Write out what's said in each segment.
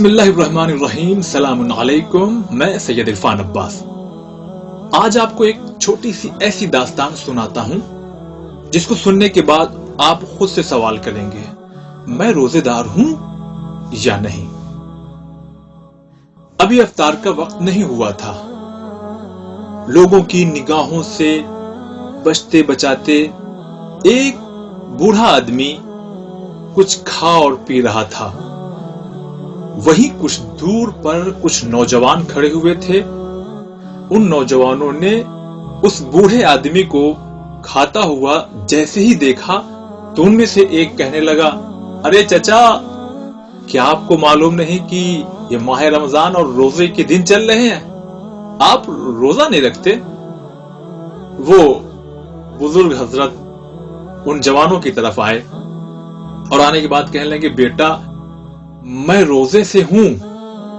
بسم اللہ الرحمن الرحیم، سلام علیکم۔ میں سید عرفان عباس آج آپ کو ایک چھوٹی سی ایسی داستان سناتا ہوں جس کو سننے کے بعد آپ خود سے سوال کریں گے، میں روزے دار ہوں یا نہیں۔ ابھی افطار کا وقت نہیں ہوا تھا، لوگوں کی نگاہوں سے بچتے بچاتے ایک بوڑھا آدمی کچھ کھا اور پی رہا تھا۔ وہیں کچھ دور پر کچھ نوجوان کھڑے ہوئے تھے۔ ان نوجوانوں نے اس بوڑھے آدمی کو کھاتا ہوا جیسے ہی دیکھا تو ان میں سے ایک کہنے لگا، ارے چچا، کیا آپ کو معلوم نہیں کہ یہ ماہ رمضان اور روزے کے دن چل رہے ہیں؟ آپ روزہ نہیں رکھتے؟ وہ بزرگ حضرت ان جوانوں کی طرف آئے اور آنے کے بعد کہنے لگے، بیٹا میں روزے سے ہوں،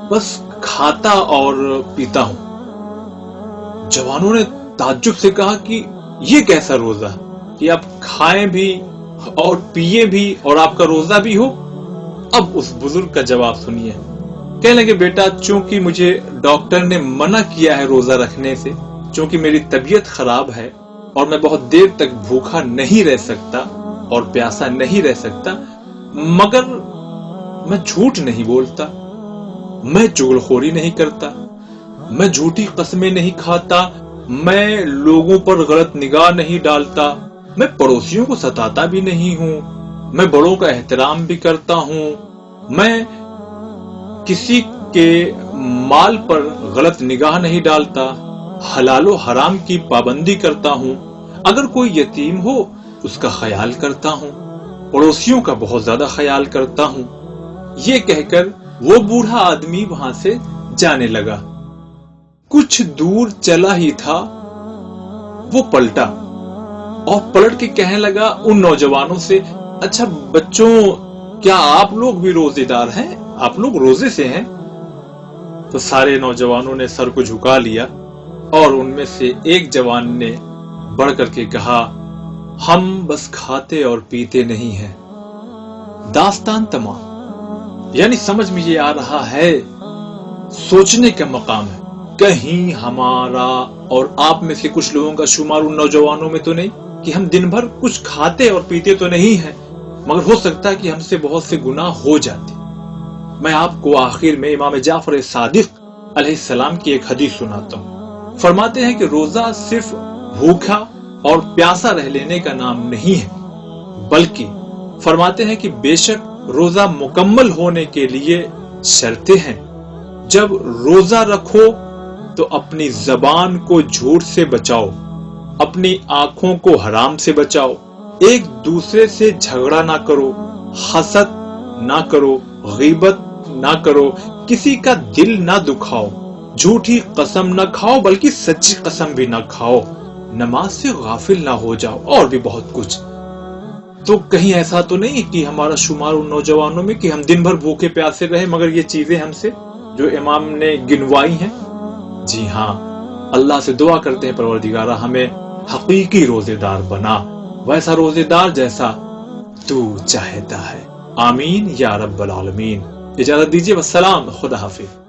بس کھاتا اور پیتا ہوں۔ جوانوں نے تعجب سے کہا کہ یہ کیسا روزہ کہ آپ کھائیں بھی اور پیے بھی اور آپ کا روزہ بھی ہو؟ اب اس بزرگ کا جواب سنیے۔ کہنے لگے، بیٹا چونکہ مجھے ڈاکٹر نے منع کیا ہے روزہ رکھنے سے، چونکہ میری طبیعت خراب ہے اور میں بہت دیر تک بھوکا نہیں رہ سکتا اور پیاسا نہیں رہ سکتا، مگر میں جھوٹ نہیں بولتا، میں چغلخوری نہیں کرتا، میں جھوٹی قسمیں نہیں کھاتا، میں لوگوں پر غلط نگاہ نہیں ڈالتا، میں پڑوسیوں کو ستاتا بھی نہیں ہوں، میں بڑوں کا احترام بھی کرتا ہوں، میں کسی کے مال پر غلط نگاہ نہیں ڈالتا، حلال و حرام کی پابندی کرتا ہوں، اگر کوئی یتیم ہو اس کا خیال کرتا ہوں، پڑوسیوں کا بہت زیادہ خیال کرتا ہوں۔ یہ کہہ کر وہ بوڑھا آدمی وہاں سے جانے لگا۔ کچھ دور چلا ہی تھا، وہ پلٹا اور پلٹ کے کہنے لگا ان نوجوانوں سے، اچھا بچوں، کیا آپ لوگ بھی روزے دار ہیں؟ آپ لوگ روزے سے ہیں؟ تو سارے نوجوانوں نے سر کو جھکا لیا اور ان میں سے ایک جوان نے بڑھ کر کے کہا، ہم بس کھاتے اور پیتے نہیں ہیں۔ داستان تمام۔ یعنی سمجھ میں یہ آ رہا ہے، سوچنے کا مقام ہے، کہیں ہمارا اور آپ میں سے کچھ لوگوں کا شمار ان نوجوانوں میں تو نہیں کہ ہم دن بھر کچھ کھاتے اور پیتے تو نہیں ہیں، مگر ہو سکتا ہے کہ ہم سے بہت سے گناہ ہو جاتے۔ میں آپ کو آخر میں امام جعفر صادق علیہ السلام کی ایک حدیث سناتا ہوں۔ فرماتے ہیں کہ روزہ صرف بھوکا اور پیاسا رہ لینے کا نام نہیں ہے، بلکہ فرماتے ہیں کہ بے شک روزہ مکمل ہونے کے لیے شرطیں ہیں۔ جب روزہ رکھو تو اپنی زبان کو جھوٹ سے بچاؤ، اپنی آنکھوں کو حرام سے بچاؤ، ایک دوسرے سے جھگڑا نہ کرو، حسد نہ کرو، غیبت نہ کرو، کسی کا دل نہ دکھاؤ، جھوٹی قسم نہ کھاؤ بلکہ سچی قسم بھی نہ کھاؤ، نماز سے غافل نہ ہو جاؤ، اور بھی بہت کچھ۔ تو کہیں ایسا تو نہیں کہ ہمارا شمار ان نوجوانوں میں کہ ہم دن بھر بھوکے پیاسے رہے مگر یہ چیزیں ہم سے جو امام نے گنوائی ہیں؟ جی ہاں، اللہ سے دعا کرتے ہیں، پروردگارہ ہمیں حقیقی روزے دار بنا، ویسا روزے دار جیسا تو چاہتا ہے۔ آمین یا رب العالمین۔ اجازت دیجیے، والسلام، خدا حافظ۔